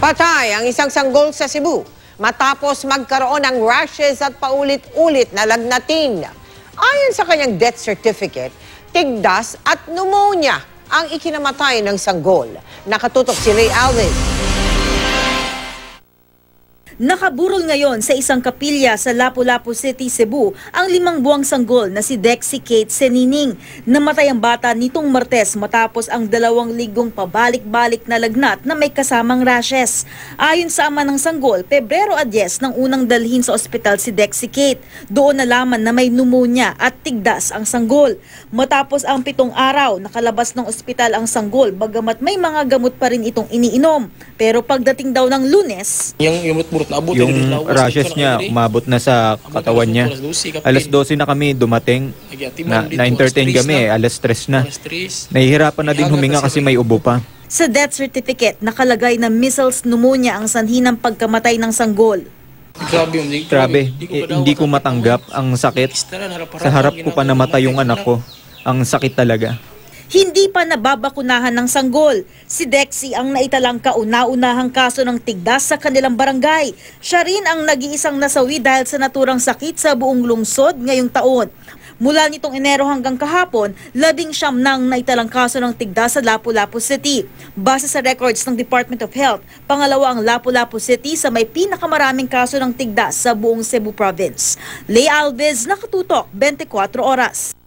Patay ang isang sanggol sa Cebu matapos magkaroon ng rashes at paulit-ulit na lagnatin. Ayon sa kanyang death certificate, tigdas at pneumonia ang ikinamatay ng sanggol. Nakatutok si Ray Alves. Nakaburol ngayon sa isang kapilya sa Lapu-Lapu City, Cebu ang 5 buwang sanggol na si Dexy Kate Senining. Namatay ang bata nitong Martes matapos ang 2 linggong pabalik-balik na lagnat na may kasamang rashes. Ayon sa ama ng sanggol, Pebrero 10 nang unang dalhin sa ospital si Dexy Kate. Doon nalaman na may pneumonia at tigdas ang sanggol. Matapos ang 7 araw, nakalabas ng ospital ang sanggol bagamat may mga gamot pa rin itong iniinom. Pero pagdating daw ng Lunes, yung rashes niya umabot na sa katawan niya. Alas 12 na kami dumating, na-entertain kami, alas 3 na. Nahihirapan na din huminga kasi may ubo pa. Sa death certificate, nakalagay na measles pneumonia ang sanhi ng pagkamatay ng sanggol. Grabe, hindi ko matanggap ang sakit. Sa harap ko pa namatay yung anak ko. Ang sakit talaga. Hindi pa nababakunahan ng sanggol. Si Dexy ang naitalang kauna-unahang kaso ng tigdas sa kanilang barangay. Siya rin ang nag-iisang nasawi dahil sa naturang sakit sa buong lungsod ngayong taon. Mula nitong Enero hanggang kahapon, 19 nang naitalang kaso ng tigdas sa Lapu-Lapu City. Base sa records ng Department of Health, pangalawa ang Lapu-Lapu City sa may pinakamaraming kaso ng tigdas sa buong Cebu Province. Lay Alves, Nakatutok, 24 Oras.